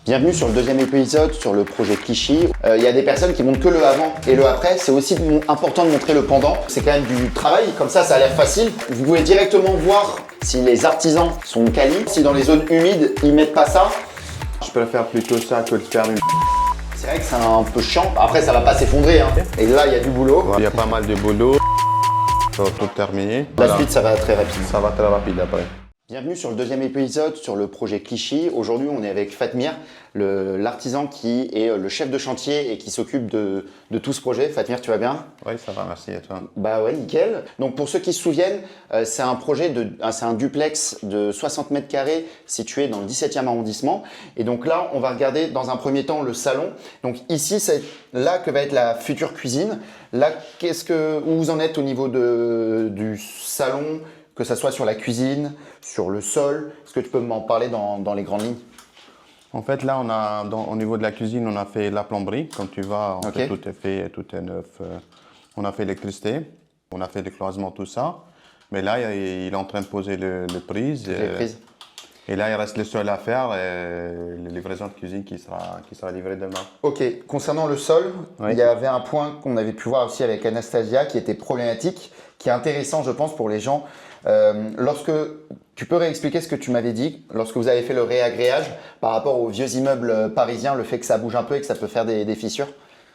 Bienvenue sur le deuxième épisode sur le projet Clichy. Il y a des personnes qui montrent que le avant et le après. C'est aussi important de montrer le pendant. C'est quand même du travail, comme ça a l'air facile. Vous pouvez directement voir si les artisans sont quali. Si dans les zones humides, ils mettent pas ça. Je préfère plutôt ça que de faire une... C'est vrai que c'est un peu chiant. Après, ça va pas s'effondrer. Et là, il y a du boulot. Il y a pas mal de boulot. Tout terminé. La suite, ça va très rapide. Ça va très rapide après. Bienvenue sur le deuxième épisode sur le projet Clichy. Aujourd'hui, on est avec Fatmir, l'artisan qui est le chef de chantier et qui s'occupe de tout ce projet. Fatmir, tu vas bien? Oui, ça va, merci. Et toi? Bah ouais, nickel. Donc pour ceux qui se souviennent, c'est un projet c'est un duplex de 60 mètres carrés situé dans le 17e arrondissement. Et donc là, on va regarder dans un premier temps le salon. Donc ici, c'est là que va être la future cuisine. Là, où vous en êtes au niveau du salon? Que ça soit sur la cuisine, sur le sol, est-ce que tu peux m'en parler dans les grandes lignes? En fait, là, au niveau de la cuisine, on a fait la plomberie. Comme tu vois, en fait, tout est fait, tout est neuf. On a fait l'électricité, on a fait le cloisement, tout ça. Mais là, il est en train de poser le prise. Les prises. Et là, il reste le sol à faire et les livraisons de cuisine qui sera livrée demain. Ok, concernant le sol, il y avait un point qu'on avait pu voir aussi avec Anastasia qui était problématique, qui est intéressant, je pense, pour les gens. Tu peux réexpliquer ce que tu m'avais dit lorsque vous avez fait le réagréage par rapport aux vieux immeubles parisiens, le fait que ça bouge un peu et que ça peut faire des fissures?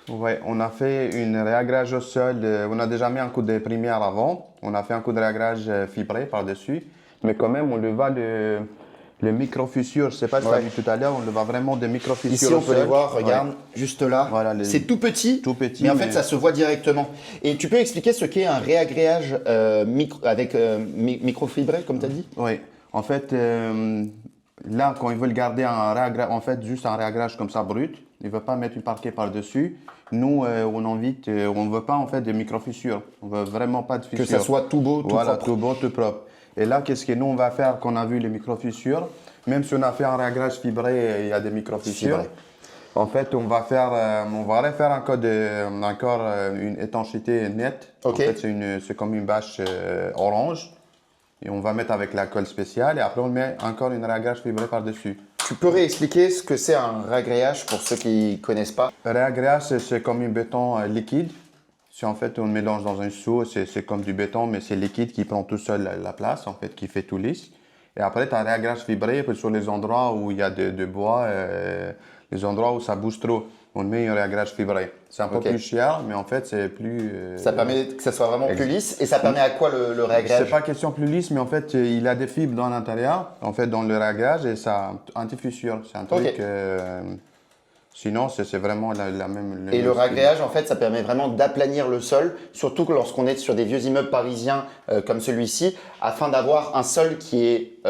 Oui, on a fait une réagrage au sol. On a déjà mis un coup de primaire avant. On a fait un coup de réagrage fibré par-dessus. Mais quand même, on le voit le micro-fissure. Je ne sais pas si tu as vu tout à l'heure, on le voit vraiment des micro-fissures. Ici, on peut les voir, regarde, juste là. Voilà, c'est tout petit, mais en fait, ça se voit directement. Et tu peux expliquer ce qu'est un réagréage avec microfibré, comme tu as dit? Oui, en fait, là, quand ils veulent garder en fait, juste un réagrage comme ça brut, ils ne veulent pas mettre une parquet par-dessus. Nous, on ne veut pas en fait de micro-fissures. On ne veut vraiment pas de fissures. Que ça soit tout beau, tout propre. Voilà, tout beau, tout propre. Et là, qu'est-ce que nous, on va faire quand on a vu les micro-fissures? Même si on a fait un réagrage fibré, il y a des micro-fissures. En fait, on va refaire encore une étanchéité nette. Okay. En fait, c'est comme une bâche orange. Et on va mettre avec la colle spéciale. Et après, on met encore une réagrage fibré par-dessus. Tu peux réexpliquer ce que c'est un réagréage pour ceux qui ne connaissent pas? Le réagréage, c'est comme un béton liquide. Si en fait on mélange dans un seau, c'est comme du béton, mais c'est liquide qui prend tout seul la place, en fait, qui fait tout lisse. Et après, tu as un réagrage fibré sur les endroits où il y a de bois, les endroits où ça bouge trop. On met un réagrage fibré. C'est un peu plus cher, mais en fait, c'est plus... Ça permet que ça soit vraiment plus lisse. Et ça permet à quoi le réagrage? C'est pas question plus lisse, mais en fait, il a des fibres dans l'intérieur, en fait, dans le réagrage, et ça anti-fissure. C'est un truc... Sinon, c'est vraiment la même... Et le réagréage, en fait, ça permet vraiment d'aplanir le sol, surtout lorsqu'on est sur des vieux immeubles parisiens comme celui-ci, afin d'avoir un sol qui est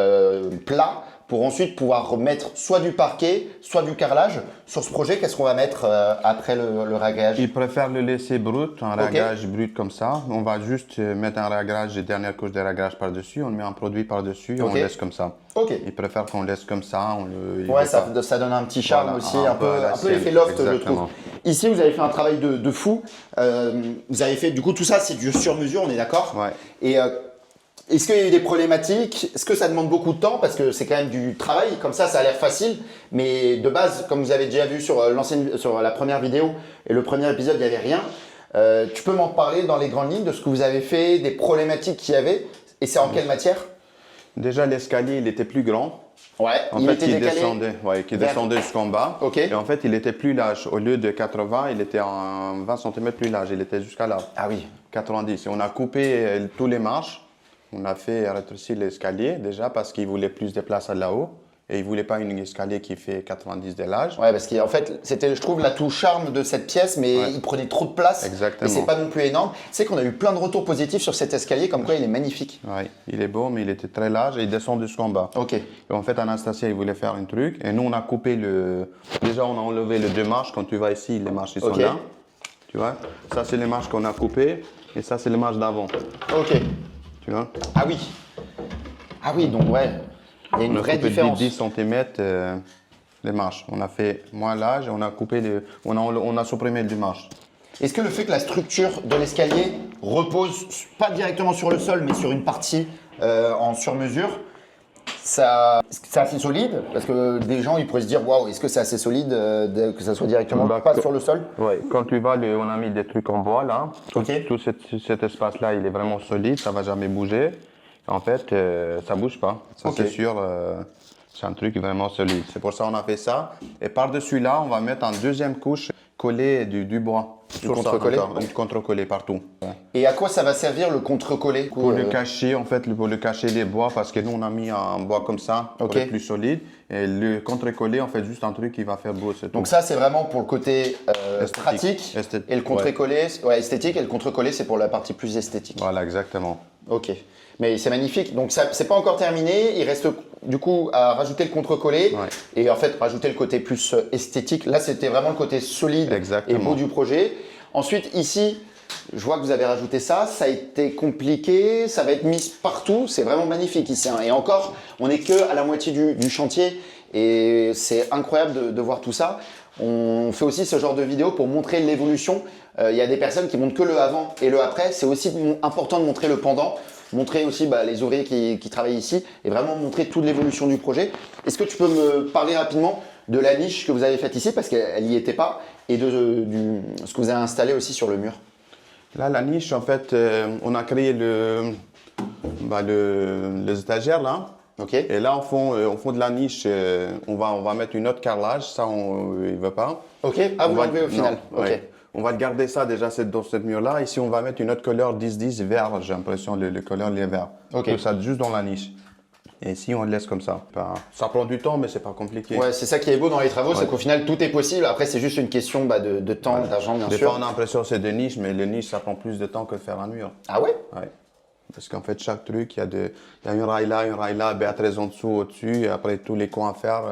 plat, pour ensuite pouvoir remettre soit du parquet, soit du carrelage. Sur ce projet, qu'est-ce qu'on va mettre après le réagréage? Ils préfèrent le laisser brut, un réagrage brut comme ça. On va juste mettre un réagrage, dernière couche de réagrage par-dessus, on met un produit par-dessus et on laisse comme ça. Ils préfèrent qu'on laisse comme ça. Ça donne un petit charme aussi, un peu effet loft, je trouve. Ici, vous avez fait un travail de fou. Vous avez fait, du coup, tout ça, c'est du sur-mesure, on est d'accord? Ouais. Et est-ce qu'il y a eu des problématiques? Est-ce que ça demande beaucoup de temps? Parce que c'est quand même du travail, comme ça a l'air facile. Mais de base, comme vous avez déjà vu sur la première vidéo et le premier épisode, il n'y avait rien. Tu peux m'en parler dans les grandes lignes de ce que vous avez fait, des problématiques qu'il y avait? Et c'est en quelle matière? Déjà, l'escalier, il était plus grand. Ouais, il descendait jusqu'en bas. Okay. Et en fait, il était plus large. Au lieu de 80, il était en 20 cm plus large. Il était jusqu'à là. Ah oui. 90. Et on a coupé tous les marches. On a fait rétrécir l'escalier déjà parce qu'il voulait plus de place là-haut. Et il ne voulait pas une escalier qui fait 90 de large. Ouais, parce qu'en fait, c'était, je trouve, l'atout charme de cette pièce, mais il prenait trop de place. Exactement. Et c'est pas non plus énorme. Tu sais qu'on a eu plein de retours positifs sur cet escalier, comme quoi il est magnifique. Oui, il est beau, mais il était très large et il descend jusqu'en bas. Ok. Et en fait, Anastasia, il voulait faire un truc. Et nous, on a coupé Déjà, on a enlevé les deux marches. Quand tu vas ici, les marches, ils sont là. Tu vois? Ça, c'est les marches qu'on a coupées. Et ça, c'est les marches d'avant. Ok. Tu vois? Ah oui. Ah oui, donc ouais. Il y a une vraie différence. 10 cm les marches. On a fait moins large et on a coupé on a supprimé les marches. Est-ce que le fait que la structure de l'escalier repose pas directement sur le sol, mais sur une partie en sur-mesure, C'est assez solide parce que des gens ils pourraient se dire waouh, est-ce que c'est assez solide que ça soit directement pas sur le sol? Ouais, quand tu vas, on a mis des trucs en bois là. Ok. Tout cet espace-là, il est vraiment solide, ça va jamais bouger. En fait, ça bouge pas. Ça, Ok. c'est sûr, c'est un truc vraiment solide. C'est pour ça qu'on a fait ça. Et par-dessus là, on va mettre en deuxième couche collé du bois. Du contre-collé? Du contre-collé partout. Et à quoi ça va servir le contre-collé? Pour le cacher, en fait, pour le cacher les bois, parce que nous, on a mis un bois comme ça, pour Ok. être plus solide. Et le contre-collé, on fait juste un truc qui va faire beau, c'est tout. Donc ça c'est vraiment pour le côté Esthétique. pratique Esthétique. et le contre-collé, ouais, esthétique et le contre-collé c'est pour la partie plus esthétique. Voilà, exactement. Ok, mais c'est magnifique. Donc ça c'est pas encore terminé, il reste du coup à rajouter le contre-collé Ouais. et en fait rajouter le côté plus esthétique. Là c'était vraiment le côté solide Exactement. et beau du projet. Ensuite ici, je vois que vous avez rajouté ça, ça a été compliqué, ça va être mis partout, c'est vraiment magnifique ici. Hein. Et encore, on n'est que à la moitié du chantier et c'est incroyable de voir tout ça. On fait aussi ce genre de vidéo pour montrer l'évolution. Il y a des personnes qui montrent que le avant et le après. C'est aussi important de montrer le pendant, montrer aussi les ouvriers qui travaillent ici et vraiment montrer toute l'évolution du projet. Est-ce que tu peux me parler rapidement de la niche que vous avez faite ici parce qu'elle n'y était pas et de ce que vous avez installé aussi sur le mur? Là, la niche, en fait, on a créé les étagères là. Ok. Et là, au fond de la niche, on va mettre une autre carrelage. Ça, il ne veut pas. Ok. Ah, vous l'enlevez au final. Non, Ok. ouais. On va le garder ça déjà dans cette mur-là. Ici, on va mettre une autre couleur 10-10 vert. J'ai l'impression le couleur il est vert. Ok. Tout ça juste dans la niche. Et ici, on le laisse comme ça. Ça prend du temps, mais c'est pas compliqué. Ouais, c'est ça qui est beau dans les travaux, c'est qu'au final tout est possible. Après, c'est juste une question de temps, d'argent, bien Des sûr. fois, on a l'impression que c'est des niches, mais les niches, ça prend plus de temps que de faire un mur. Ah ouais? Ouais. Parce qu'en fait, chaque truc, il y a une rail là, BA13 en dessous, au-dessus, et après tous les coins à faire.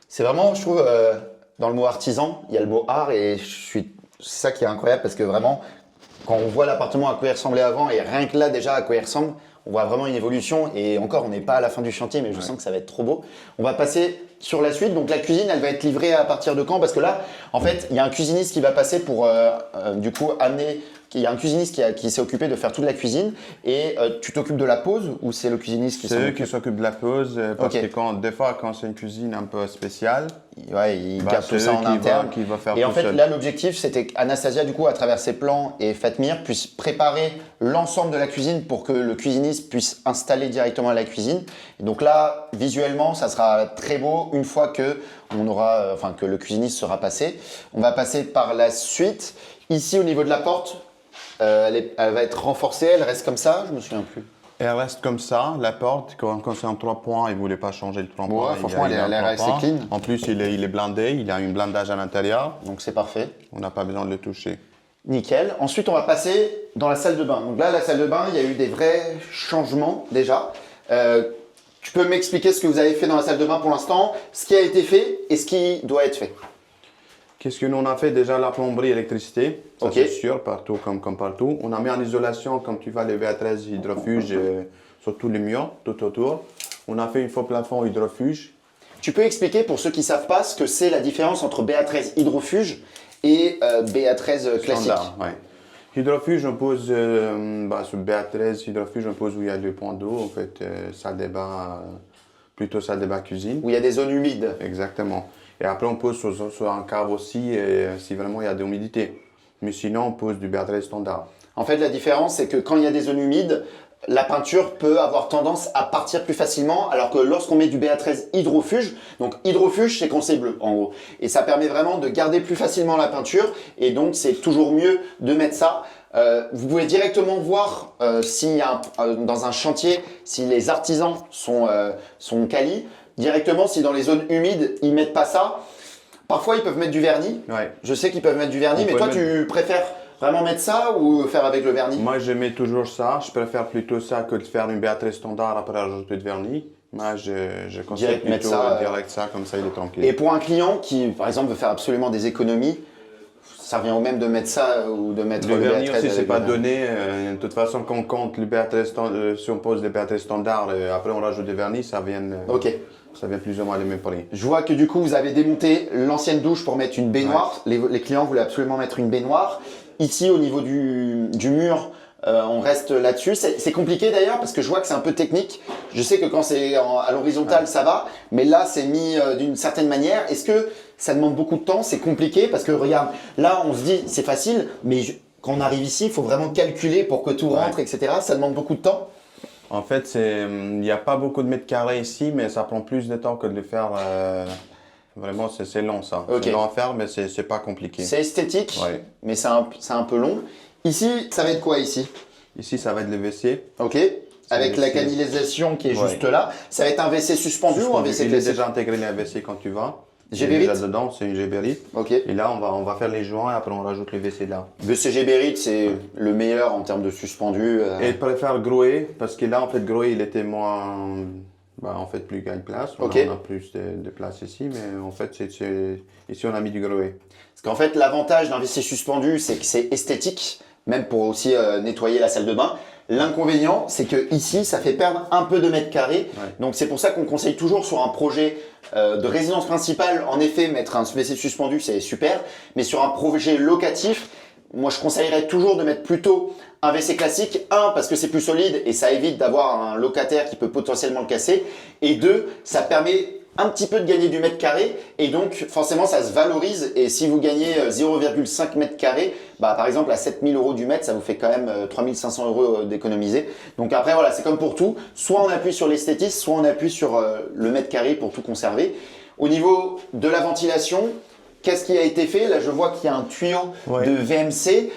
C'est vraiment, je trouve, dans le mot artisan, il y a le mot art et c'est ça qui est incroyable parce que vraiment, quand on voit l'appartement à quoi il ressemblait avant et rien que là déjà à quoi il ressemble, on voit vraiment une évolution et encore, on n'est pas à la fin du chantier, mais je sens que ça va être trop beau. On va passer sur la suite. Donc la cuisine, elle va être livrée à partir de quand? Parce que là, en fait, il y a un cuisiniste qui va passer pour du coup amener. Il y a un cuisiniste qui s'est occupé de faire toute la cuisine et tu t'occupes de la pause ou c'est le cuisiniste qui s'en C'est eux occupe? qui s'occupent de la pause, parce Ok. que des fois, quand c'est une cuisine un peu spéciale, Ouais, il bah, garde c'est tout ça eux en qui interne. qui va faire Et en tout fait, seul. là, l'objectif, c'était qu'Anastasia, du coup, à travers ses plans et Fatmir, puisse préparer l'ensemble de la cuisine pour que le cuisiniste puisse installer directement la cuisine. Et donc là, visuellement, ça sera très beau une fois que que le cuisiniste sera passé. On va passer par la suite. Ici, au niveau de la porte, elle va être renforcée, elle reste comme ça, je me souviens plus. Elle reste comme ça, la porte, quand c'est en 3 points, il ne voulait pas changer le 3 points. Franchement, elle a l'air en assez 3 points. clean. En plus, il est blindé, il a un blindage à l'intérieur, Donc c'est parfait. on n'a pas besoin de le toucher. Nickel. Ensuite, on va passer dans la salle de bain. Donc là, la salle de bain, il y a eu des vrais changements déjà. Tu peux m'expliquer ce que vous avez fait dans la salle de bain pour l'instant, ce qui a été fait et ce qui doit être fait? Qu'est-ce que nous on a fait? Déjà la plomberie, électricité, ça Ok. c'est sûr, partout comme partout. On a mis en isolation, comme tu vois, les VA13 hydrofuge sur tous les murs, tout autour. On a fait une faux plafond hydrofuge. Tu peux expliquer pour ceux qui ne savent pas ce que c'est la différence entre BA13 hydrofuge et BA13 classique? Standard, ouais. Hydrofuge, on pose sur BA13 hydrofuge, on pose où il y a le point d'eau, en fait, salle de bain, plutôt salle de bain cuisine. Où il y a des zones humides. Exactement. Et après, on pose sur un cave aussi, si vraiment il y a de l'humidité. Mais sinon, on pose du BA13 standard. En fait, la différence, c'est que quand il y a des zones humides, la peinture peut avoir tendance à partir plus facilement, alors que lorsqu'on met du BA13 hydrofuge, donc hydrofuge, c'est quand c'est bleu, en gros. Et ça permet vraiment de garder plus facilement la peinture, et donc c'est toujours mieux de mettre ça. Vous pouvez directement voir s'il y a dans un chantier, si les artisans sont quali, directement si dans les zones humides, ils mettent pas ça. Parfois, ils peuvent mettre du vernis. Ouais. Je sais qu'ils peuvent mettre du vernis, On mais peut toi, mettre- tu préfères vraiment mettre ça ou faire avec le vernis? Moi, je mets toujours ça. Je préfère plutôt ça que de faire une BA13 standard après rajouter de vernis. Moi, je conseille Direct mettre plutôt ça, direct ça, comme ça, il est tranquille. Et pour un client qui, par exemple, veut faire absolument des économies, ça revient au même de mettre ça ou de mettre Le le vernis BA13 aussi, c'est avec pas le vernis. donné. De toute façon, quand on compte le BA13 si on pose des BA13 standards, après on rajoute des vernis, ça vient plus ou moins le même prix. Je vois que du coup, vous avez démonté l'ancienne douche pour mettre une baignoire. Les clients voulaient absolument mettre une baignoire. Ici, au niveau du mur, On reste là-dessus. C'est compliqué d'ailleurs parce que je vois que c'est un peu technique. Je sais que quand c'est à l'horizontale, ça va, mais là, c'est mis d'une certaine manière. Est-ce que ça demande beaucoup de temps? C'est compliqué parce que regarde, là, on se dit c'est facile, mais quand on arrive ici, il faut vraiment calculer pour que tout rentre, etc. Ça demande beaucoup de temps? En fait, il n'y a pas beaucoup de mètres carrés ici, mais ça prend plus de temps que de le faire. Vraiment, c'est long ça. Ok. C'est long à faire, mais c'est pas compliqué. C'est esthétique, Ouais. mais c'est un peu long. Ici, ça va être quoi ici? Ici, ça va être le WC. Ok. Avec la canalisation qui est juste là. Ça va être un WC suspendu ou un WC Il est classique? déjà intégré le WC quand tu vas. Géberit? Déjà dedans, c'est une Géberit. Ok. Et là, on va faire les joints et après on rajoute le WC là. WC Géberit, c'est le meilleur en termes de suspendu. Et je préfère Groé parce que là, en fait, Groé, il était moins. En fait, plus qu'à une place. On a plus de place ici, mais en fait, ici, on a mis du Groé. Parce qu'en fait, l'avantage d'un WC suspendu, c'est que c'est esthétique, même pour aussi nettoyer la salle de bain. L'inconvénient, c'est que ici, ça fait perdre un peu de mètres carrés. Ouais. Donc, c'est pour ça qu'on conseille toujours sur un projet de résidence principale, en effet, mettre un WC suspendu, c'est super. Mais sur un projet locatif, moi, je conseillerais toujours de mettre plutôt un WC classique. Un, parce que c'est plus solide et ça évite d'avoir un locataire qui peut potentiellement le casser. Et deux, ça permet un petit peu de gagner du mètre carré et donc forcément ça se valorise. Et si vous gagnez 0,5 mètre carré, par exemple à 7 000 € du mètre, ça vous fait quand même 3 500 € d'économiser. Donc après voilà, c'est comme pour tout, soit on appuie sur l'esthétisme, soit on appuie sur le mètre carré pour tout conserver. Au niveau de la ventilation, qu'est-ce qui a été fait? Là, je vois qu'il y a un tuyau de VMC.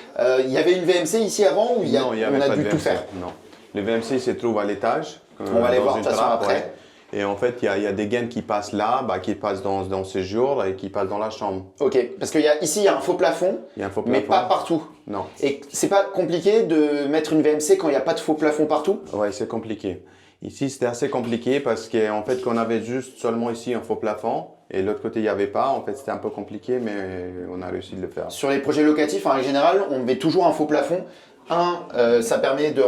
Il y avait une VMC ici avant ou Non, il y avait on a pas dû de tout VMC. faire? Non. Le VMC il se trouve à l'étage. On va les voir de toute façon après. Ouais. Et en fait, il y a des gaines qui passent là, qui passent dans ce jour et qui passent dans la chambre. Ok, parce qu'ici, il y a un faux plafond, Il y a un faux mais plafond. pas partout. Non. Et c'est pas compliqué de mettre une VMC quand il n'y a pas de faux plafond partout? Ouais, c'est compliqué. Ici, c'était assez compliqué parce qu'en fait, qu'on avait juste seulement ici un faux plafond et de l'autre côté, il n'y avait pas. En fait, c'était un peu compliqué, mais on a réussi de le faire. Sur les projets locatifs, en général, on met toujours un faux plafond. Ça permet de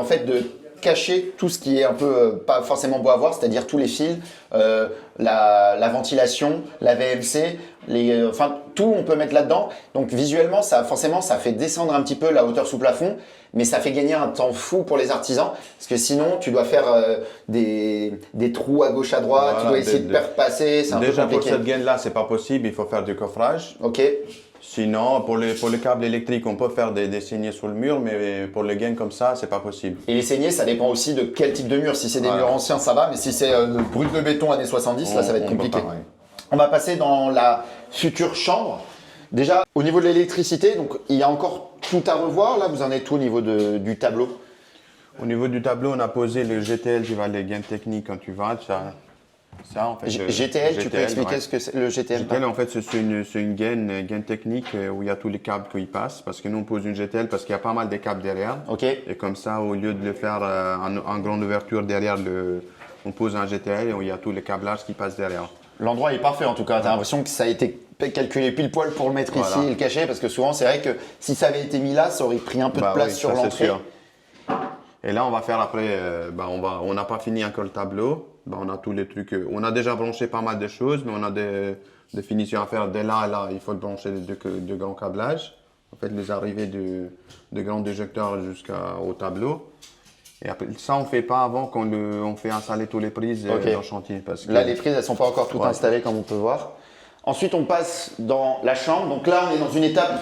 cacher tout ce qui est un peu pas forcément beau à voir, c'est-à-dire tous les fils, la ventilation, la VMC, tout on peut mettre là-dedans. Donc visuellement, ça fait descendre un petit peu la hauteur sous plafond, mais ça fait gagner un temps fou pour les artisans, parce que sinon tu dois faire des trous à gauche à droite, tu dois essayer de faire passer, c'est un peu Déjà compliqué. pour cette gaine-là, c'est pas possible, il faut faire du coffrage. Ok. Sinon, pour le câble électrique, on peut faire des saignées sur le mur, mais pour le gain comme ça, c'est pas possible. Et les saignées, ça dépend aussi de quel type de mur. Si c'est des murs anciens, ça va, mais si c'est brut de béton années 70, là, ça va être compliqué. On va passer dans la future chambre. Déjà, au niveau de l'électricité, donc il y a encore tout à revoir. Là, vous en êtes où au niveau du tableau? Au niveau du tableau, on a posé le GTL, tu vois, les gaines techniques quand tu vas. Ça, en fait, GTL, tu peux expliquer ce que c'est le GTL? GTL, en fait, c'est une gaine technique où il y a tous les câbles qui y passent. Parce que nous, on pose une GTL parce qu'il y a pas mal de câbles derrière. Ok. Et comme ça, au lieu de le faire en grande ouverture derrière, on pose un GTL et il y a tous les câblages qui passent derrière. L'endroit est parfait en tout cas. Tu as l'impression que ça a été calculé pile poil pour le mettre ici et le cacher. Parce que souvent, c'est vrai que si ça avait été mis là, ça aurait pris un peu de place sur l'entrée. Et là, on va faire après, on n'a pas fini encore le tableau. On a tous les trucs. On a déjà branché pas mal de choses, mais on a des finitions à faire. Dès là, il faut brancher de grands câblages. En fait, les arrivées de grands déjecteurs jusqu'au tableau. Et après, ça, on ne fait pas avant qu'on fait installer toutes les prises dans le chantier. Parce que, là, les prises, elles ne sont pas encore toutes installées, comme on peut voir. Ensuite, on passe dans la chambre. Donc là, on est dans une étape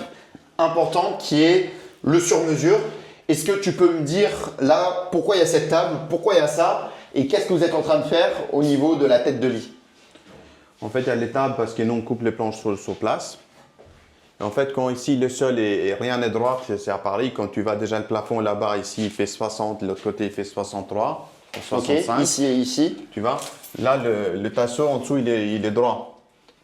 importante qui est le sur-mesure. Est-ce que tu peux me dire là pourquoi il y a cette table, pourquoi il y a ça et qu'est-ce que vous êtes en train de faire au niveau de la tête de lit? En fait, il y a les tables parce que nous, on coupe les planches sur place. Et en fait, quand ici, le sol et rien n'est droit, c'est à Paris. Quand tu vas déjà le plafond là-bas, ici, il fait 60, de l'autre côté, il fait 63, 65. Ok, ici et ici. Tu vois, là, le tasseau en dessous, il est droit.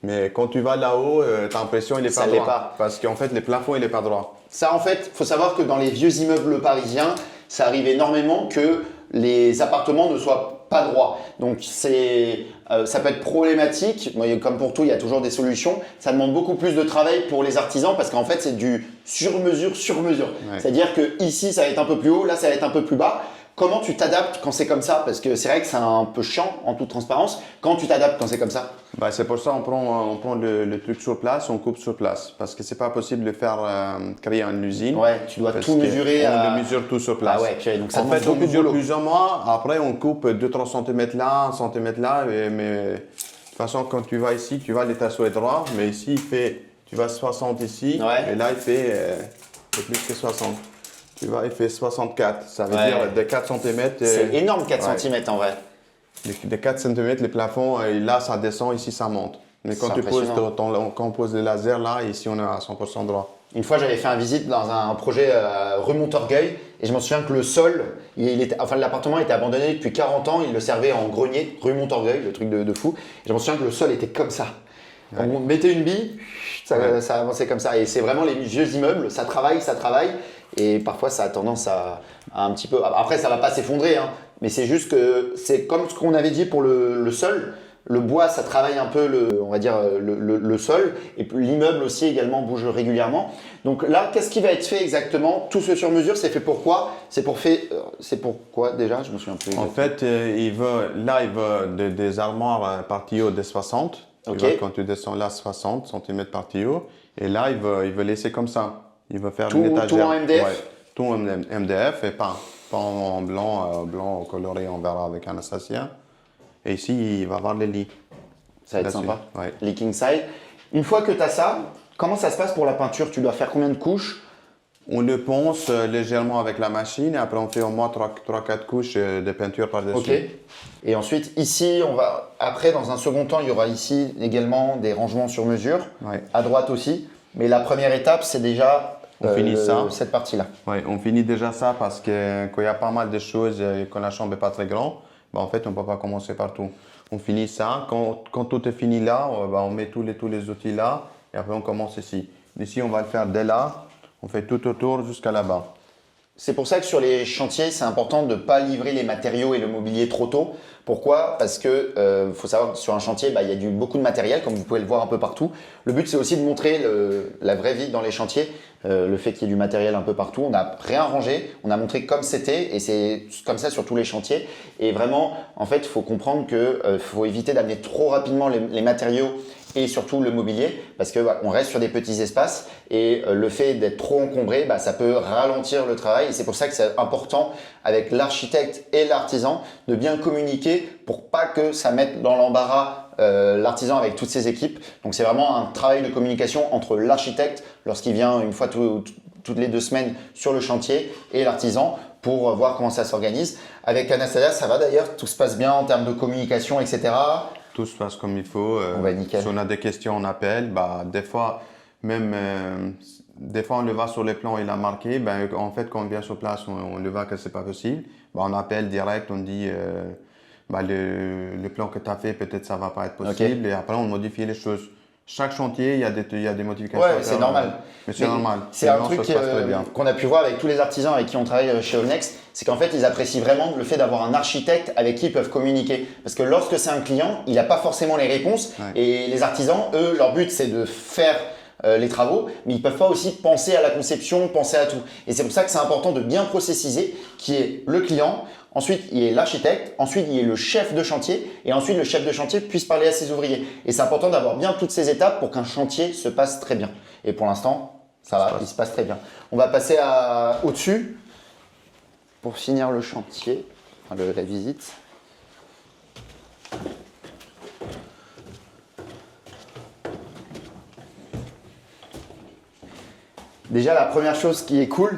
Mais quand tu vas là-haut, tu as l'impression qu'il n'est pas droit. Parce qu'en fait, le plafond, il n'est pas droit. Ça, en fait, il faut savoir que dans les vieux immeubles parisiens, ça arrive énormément que les appartements ne soient pas droits. Donc, ça peut être problématique. Comme pour tout, il y a toujours des solutions. Ça demande beaucoup plus de travail pour les artisans parce qu'en fait, c'est du sur-mesure. Ouais. C'est-à-dire que ici, ça va être un peu plus haut, là, ça va être un peu plus bas. Comment tu t'adaptes quand c'est comme ça? Parce que c'est vrai que c'est un peu chiant en toute transparence. Comment tu t'adaptes quand c'est comme ça? Bah, c'est pour ça on prend le truc sur place, on coupe sur place. Parce que c'est pas possible de faire créer une usine. Ouais, tu dois Parce tout mesurer. on le mesure tout sur place. Ah ouais, purée, donc ça En demande fait, on beaucoup de mesure boulot. plusieurs mois. Après, on coupe 2-3 cm là, 1 cm là. Mais de toute façon, quand tu vas ici, tu vois, les tasseaux est droit. Mais ici, tu vas 60 ici. Ouais. Et là, il fait plus que 60. Tu vois, il fait 64. Ça veut Ouais. dire de 4 cm. C'est énorme 4 ouais. cm en vrai. De 4 cm, les plafonds, et là, ça descend, ici, ça monte. Mais quand C'est tu poses impressionnant. quand on pose le laser, là, ici, on est à 100% droit. Une fois, j'avais fait un visite dans un projet rue Montorgueil et je m'en souviens que le sol, l'appartement était abandonné depuis 40 ans, il le servait en grenier, rue Montorgueil, le truc de fou. Et je m'en souviens que le sol était comme ça. Ouais. On mettait une bille, ça avançait comme ça. Et c'est vraiment les vieux immeubles, ça travaille. Et parfois, ça a tendance à un petit peu. Après, ça va pas s'effondrer, hein, mais c'est juste que c'est comme ce qu'on avait dit pour le sol. Le bois, ça travaille un peu le sol. Et puis l'immeuble aussi également bouge régulièrement. Donc là, qu'est-ce qui va être fait exactement? Tout ce sur mesure, c'est fait pour quoi? C'est pour quoi déjà? Je me souviens plus. En fait, il veut des armoires par tuyau de 60. Ok. Tu vois, quand tu descends là, 60 cm par tuyau. Et là, il veut laisser comme ça. Il veut faire Tout- une étagère. tout en MDF? Ouais, tout en MDF et peint. Peint en blanc coloré, on verra avec Anastasia. Et ici, il va avoir les lits. Ça va être Là-dessus. sympa. Ouais. Les king side. Une fois que tu as ça, comment ça se passe pour la peinture? Tu dois faire combien de couches? On le ponce légèrement avec la machine et après on fait au moins 3-4 couches de peinture par-dessus. Ok. Et ensuite, ici, après, dans un second temps, il y aura ici également des rangements sur mesure. Ouais. À droite aussi. Mais la première étape, c'est déjà On finit ça. cette partie-là. Ouais, on finit déjà ça parce que quand il y a pas mal de choses et que la chambre n'est pas très grande, bah en fait on ne peut pas commencer partout. On finit ça. Quand tout est fini là, on met tous les outils là et après on commence ici. Ici on va le faire dès là. On fait tout autour jusqu'à là-bas. C'est pour ça que sur les chantiers, c'est important de ne pas livrer les matériaux et le mobilier trop tôt. Pourquoi? Parce que faut savoir que sur un chantier, il y a beaucoup de matériel, comme vous pouvez le voir un peu partout. Le but, c'est aussi de montrer la vraie vie dans les chantiers, le fait qu'il y ait du matériel un peu partout. On n'a rien rangé, on a montré comme c'était et c'est comme ça sur tous les chantiers. Et vraiment, en fait, il faut comprendre qu'il faut éviter d'amener trop rapidement les matériaux et surtout le mobilier parce que on reste sur des petits espaces et le fait d'être trop encombré, ça peut ralentir le travail et c'est pour ça que c'est important avec l'architecte et l'artisan de bien communiquer pour pas que ça mette dans l'embarras l'artisan avec toutes ses équipes. Donc c'est vraiment un travail de communication entre l'architecte lorsqu'il vient une fois toutes les 2 semaines sur le chantier et l'artisan pour voir comment ça s'organise. Avec Anastasia, ça va d'ailleurs, tout se passe bien en termes de communication, etc. Tout se passe comme il faut. Nickel. Si on a des questions, on appelle. Des fois, on le voit sur les plans, il a marqué. En fait, quand on vient sur place, on le voit que c'est pas possible. On appelle direct, on dit le plan que tu as fait, peut-être ça va pas être possible. Ok. Et après, on modifie les choses. Chaque chantier, il y a des modifications. Ouais, à c'est faire, normal. Mais c'est normal. C'est un Sinon, truc ça se passe très bien. qu'on a pu voir avec tous les artisans avec qui on travaille chez Allnext, c'est qu'en fait, ils apprécient vraiment le fait d'avoir un architecte avec qui ils peuvent communiquer. Parce que lorsque c'est un client, il n'a pas forcément les réponses. Ouais. Et les artisans, eux, leur but, c'est de faire les travaux, mais ils ne peuvent pas aussi penser à la conception, penser à tout. Et c'est pour ça que c'est important de bien processiser qui est le client, ensuite il y a l'architecte, ensuite il y a le chef de chantier, et ensuite le chef de chantier puisse parler à ses ouvriers. Et c'est important d'avoir bien toutes ces étapes pour qu'un chantier se passe très bien. Et pour l'instant, ça va, il se passe très bien. On va passer au-dessus pour finir le chantier, la visite. Déjà, la première chose qui est cool,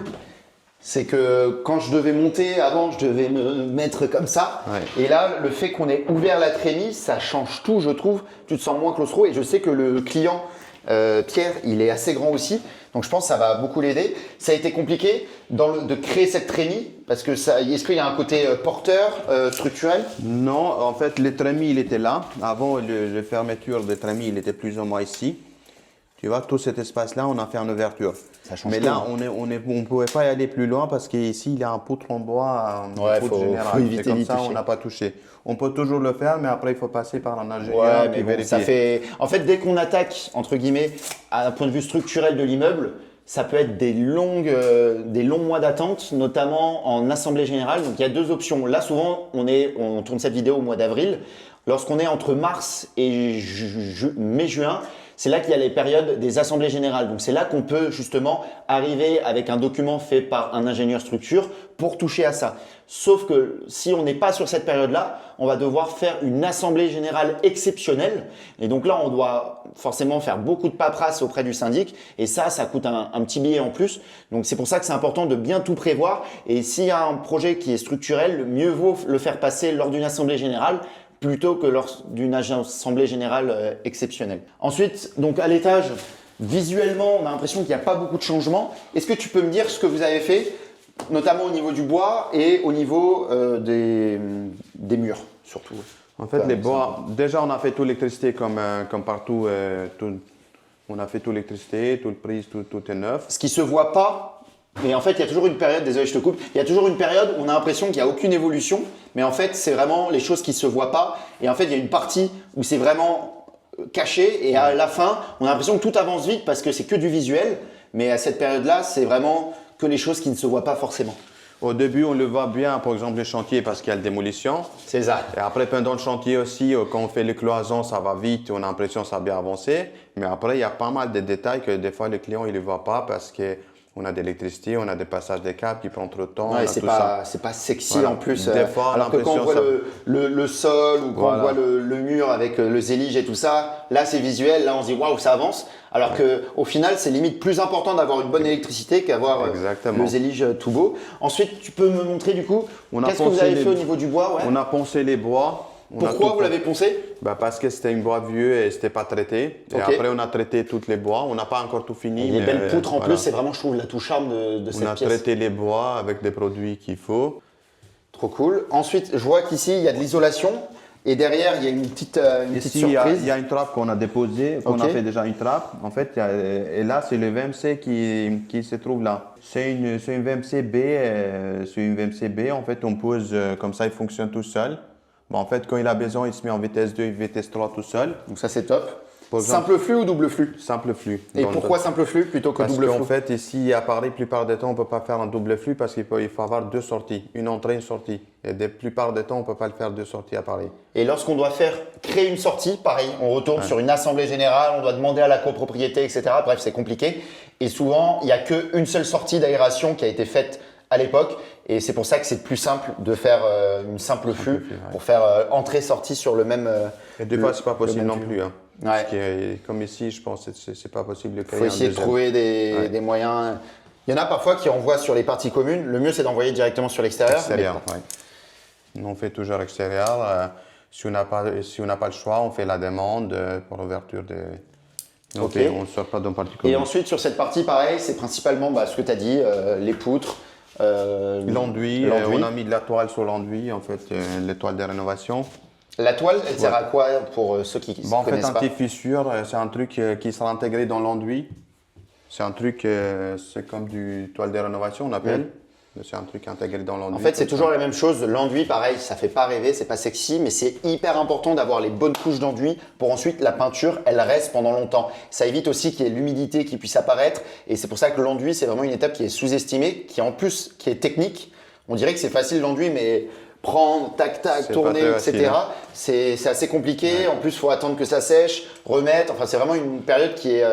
c'est que quand je devais monter, avant, je devais me mettre comme ça. Ouais. Et là, le fait qu'on ait ouvert la trémie, ça change tout, je trouve. Tu te sens moins claustro. Et je sais que le client, Pierre, il est assez grand aussi. Donc, je pense que ça va beaucoup l'aider. Ça a été compliqué de créer cette trémie parce que est-ce qu'il y a un côté porteur, structurel? Non, en fait, le trémie, il était là. Avant, la fermeture de trémie, il était plus ou moins ici. Tu vois, tout cet espace-là, on a fait une ouverture. Ça change Mais tout, là, hein. on ne pouvait pas y aller plus loin parce qu'ici, il y a un poutre en bois, Ouais, poutre faut général. éviter C'est comme d'y ça, toucher. on n'a pas touché. On peut toujours le faire, mais après, il faut passer par un ingénieur Ouais, qui mais bon, vérifie. ça fait. En fait, dès qu'on attaque, entre guillemets, à un point de vue structurel de l'immeuble, Ça peut être des longs mois d'attente, notamment en assemblée générale. Donc il y a deux options. Là, souvent, on tourne cette vidéo au mois d'avril. Lorsqu'on est entre mars et mai-juin, c'est là qu'il y a les périodes des assemblées générales. Donc c'est là qu'on peut justement arriver avec un document fait par un ingénieur structure pour toucher à ça. Sauf que si on n'est pas sur cette période-là, on va devoir faire une assemblée générale exceptionnelle. Et donc là, on doit forcément faire beaucoup de paperasse auprès du syndic. Et ça coûte un petit billet en plus. Donc c'est pour ça que c'est important de bien tout prévoir. Et s'il y a un projet qui est structurel, mieux vaut le faire passer lors d'une assemblée générale plutôt que lors d'une assemblée générale exceptionnelle. Ensuite, donc à l'étage, visuellement, on a l'impression qu'il n'y a pas beaucoup de changements. Est-ce que tu peux me dire ce que vous avez fait, notamment au niveau du bois et au niveau des murs, surtout? En fait, les bois, déjà on a fait toute l'électricité comme partout. On a fait toute l'électricité, toute prise, tout est neuf. Ce qui se voit pas. Mais en fait, il y a toujours une période, désolé je te coupe, il y a toujours une période où on a l'impression qu'il n'y a aucune évolution, mais en fait, c'est vraiment les choses qui ne se voient pas. Et en fait, il y a une partie où c'est vraiment caché et à la fin, on a l'impression que tout avance vite parce que c'est que du visuel, mais à cette période-là, c'est vraiment que les choses qui ne se voient pas forcément. Au début, on le voit bien, par exemple, les chantiers parce qu'il y a la démolition. C'est ça. Et après, pendant le chantier aussi, quand on fait les cloisons, ça va vite, on a l'impression que ça a bien avancé. Mais après, il y a pas mal de détails que des fois, les clients ne les voient pas parce que on a de l'électricité, on a des passages des câbles qui prennent trop de temps. Ouais, c'est pas sexy voilà. En plus. Des fois, alors que quand on voit le sol ou quand voilà. On voit le mur avec le zélige et tout ça, là c'est visuel, là on se dit waouh ça avance. Alors que au final c'est limite plus important d'avoir une bonne électricité qu'avoir le zélige tout beau. Ensuite tu peux me montrer du coup qu'est-ce que vous avez fait au niveau du bois ouais. On a poncé les bois. Pourquoi vous l'avez poncé? Parce que c'était un bois vieux et c'était pas traité. Et après, on a traité tous les bois. On n'a pas encore tout fini. Et les belles poutres en plus, c'est vraiment, je trouve, la touche charme de cette pièce. On a traité les bois avec des produits qu'il faut. Trop cool. Ensuite, je vois qu'ici, il y a de l'isolation. Et derrière, il y a une petite surprise. Il y a une trappe qu'on a déposée, qu'on a fait déjà une trappe. En fait, et là, c'est le VMC qui se trouve là. C'est une VMC B. En fait, on pose comme ça, il fonctionne tout seul. Bon, en fait, quand il a besoin, il se met en vitesse 2 et vitesse 3 tout seul. Donc ça, c'est top. Simple flux ou double flux? Simple flux. Et pourquoi simple flux plutôt que double flux? Parce qu'en fait, ici, à Paris, la plupart du temps, on ne peut pas faire un double flux parce qu'il faut avoir deux sorties, une entrée, une sortie. Et la plupart du temps, on ne peut pas le faire deux sorties à Paris. Et lorsqu'on doit créer une sortie, pareil, on retourne sur une assemblée générale, on doit demander à la copropriété, etc. Bref, c'est compliqué. Et souvent, il n'y a qu'une seule sortie d'aération qui a été faite à l'époque et c'est pour ça que c'est plus simple de faire une simple flux pour faire entrée-sortie sur le même et des fois c'est pas possible non plus hein. Ouais. Parce que, comme ici je pense que c'est pas possible de créer faut essayer de trouver des moyens. Il y en a parfois qui envoient sur les parties communes, le mieux c'est d'envoyer directement sur l'extérieur. On fait toujours extérieur si on n'a pas le choix on fait la demande pour l'ouverture de on ne sort pas dans partie commune. Et ensuite sur cette partie pareil c'est principalement ce que tu as dit les poutres. L'enduit, on a mis de la toile sur l'enduit, en fait, les toiles de rénovation. La toile, elle sert à quoi pour ceux qui ne connaissent pas? En fait, anti-fissure, c'est un truc qui sera intégré dans l'enduit. C'est un truc, c'est comme du toile de rénovation, on appelle. C'est un truc intégré dans l'enduit. En fait, c'est toujours la même chose. L'enduit, pareil, ça fait pas rêver, c'est pas sexy, mais c'est hyper important d'avoir les bonnes couches d'enduit pour ensuite la peinture, elle reste pendant longtemps. Ça évite aussi qu'il y ait l'humidité qui puisse apparaître et c'est pour ça que l'enduit, c'est vraiment une étape qui est sous-estimée, qui en plus, qui est technique. On dirait que c'est facile l'enduit, mais prendre, tac, tourner, etc. C'est assez compliqué. Ouais. En plus, il faut attendre que ça sèche, remettre. Enfin, c'est vraiment une période qui est…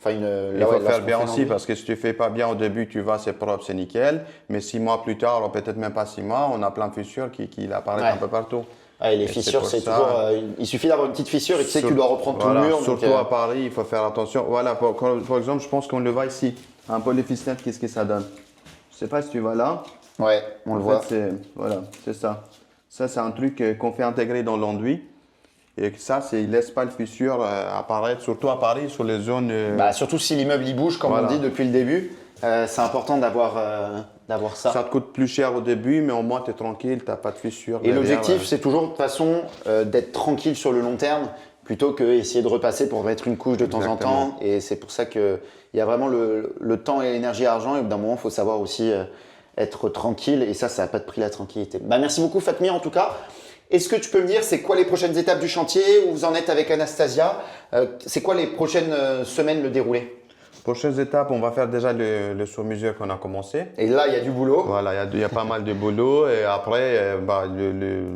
il faut faire bien aussi parce que si tu ne fais pas bien au début, tu vas, c'est propre, c'est nickel. Mais 6 mois plus tard, ou peut-être même pas 6 mois, on a plein de fissures qui apparaissent un peu partout. Et les fissures, c'est toujours… il suffit d'avoir une petite fissure et tu sais que tu dois reprendre tout le mur. Surtout à Paris, il faut faire attention. Voilà, par exemple, je pense qu'on le voit ici. Un polyfisnette, qu'est-ce que ça donne? Je ne sais pas si tu vois là. Ouais, on le voit. Voilà, c'est ça. Ça, c'est un truc qu'on fait intégrer dans l'enduit. Et ça, il ne laisse pas le fissure apparaître, surtout à Paris, sur les zones… surtout si l'immeuble il bouge, comme on dit depuis le début, c'est important d'avoir ça. Ça te coûte plus cher au début, mais au moins tu es tranquille, tu n'as pas de fissure. Et l'objectif, c'est toujours de toute façon d'être tranquille sur le long terme, plutôt qu'essayer de repasser pour mettre une couche de temps en temps. Et c'est pour ça qu'il y a vraiment le temps et l'énergie à argent. Et au bout d'un moment, il faut savoir aussi être tranquille. Et ça n'a pas de prix la tranquillité. Merci beaucoup Fatmir en tout cas. Est-ce que tu peux me dire, c'est quoi les prochaines étapes du chantier? Où vous en êtes avec Anastasia? C'est quoi les prochaines semaines, le déroulé? Prochaines étapes, on va faire déjà le sur-mesure qu'on a commencé. Et là, il y a du boulot. Voilà, il y a pas mal de boulot et après,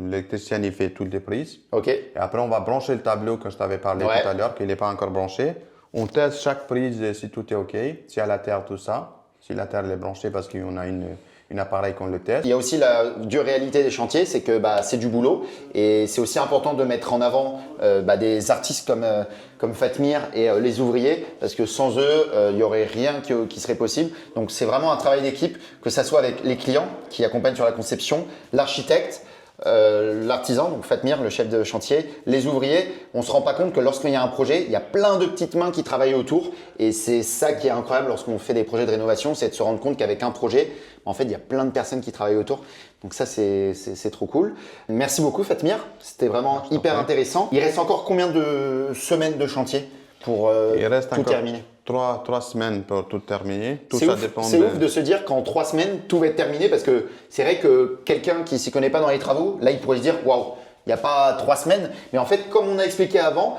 l'électricien il fait toutes les prises. Ok. Et après, on va brancher le tableau que je t'avais parlé Ouais. tout à l'heure, qu'il n'est pas encore branché. On teste chaque prise si tout est OK, s'il y a la terre, tout ça. Si la terre elle est branchée parce qu'on a une appareil qu'on le teste. Il y a aussi la dure réalité des chantiers, c'est que c'est du boulot et c'est aussi important de mettre en avant des artistes comme Fatmir et les ouvriers parce que sans eux, il n'y aurait rien qui serait possible. Donc c'est vraiment un travail d'équipe, que ça soit avec les clients qui accompagnent sur la conception, l'architecte, l'artisan, donc Fatmir, le chef de chantier, les ouvriers. On ne se rend pas compte que lorsqu'il y a un projet, il y a plein de petites mains qui travaillent autour et c'est ça qui est incroyable lorsqu'on fait des projets de rénovation, c'est de se rendre compte qu'avec un projet, en fait, il y a plein de personnes qui travaillent autour. Donc ça, c'est trop cool. Merci beaucoup Fatmir, c'était vraiment hyper intéressant. Il reste encore combien de semaines de chantier pour Il reste tout encore terminer? 3 semaines pour tout terminer. Tout C'est ça ouf, dépend c'est ouf de se dire qu'en 3 semaines, tout va être terminé parce que c'est vrai que quelqu'un qui s'y connaît pas dans les travaux, là, il pourrait se dire waouh, il n'y a pas 3 semaines. Mais en fait, comme on a expliqué avant,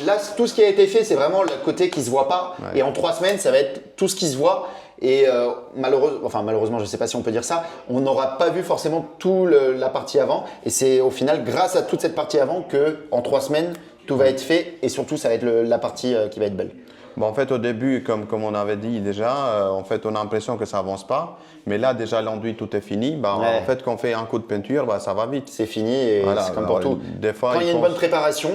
là, tout ce qui a été fait, c'est vraiment le côté qui se voit pas. Ouais. Et en 3 semaines, ça va être tout ce qui se voit. Et malheureusement, je ne sais pas si on peut dire ça, on n'aura pas vu forcément toute la partie avant. Et c'est au final, grâce à toute cette partie avant, qu'en 3 semaines, tout va être fait. Et surtout, ça va être la partie qui va être belle. Bon, en fait, au début, comme on avait dit déjà, en fait, on a l'impression que ça avance pas. Mais là, déjà, l'enduit, tout est fini. Ouais. En fait, quand on fait un coup de peinture, ça va vite. C'est fini et Voilà, c'est comme pour tout. des fois, Quand il y a une pense- bonne préparation,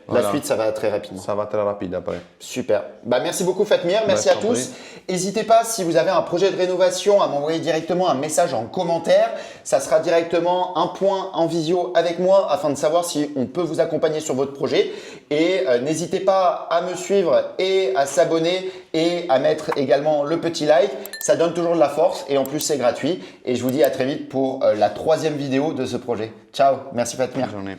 la Voilà. suite, ça va très rapidement. Ça va très rapide après. Super. Merci beaucoup Fatmir, merci je à t'en tous. prie. N'hésitez pas, si vous avez un projet de rénovation, à m'envoyer directement un message en commentaire. Ça sera directement un point en visio avec moi afin de savoir si on peut vous accompagner sur votre projet. Et n'hésitez pas à me suivre et à s'abonner et à mettre également le petit like. Ça donne toujours de la force et en plus c'est gratuit. Et je vous dis à très vite pour la 3e vidéo de ce projet. Ciao, merci Fatmir. Bonne journée.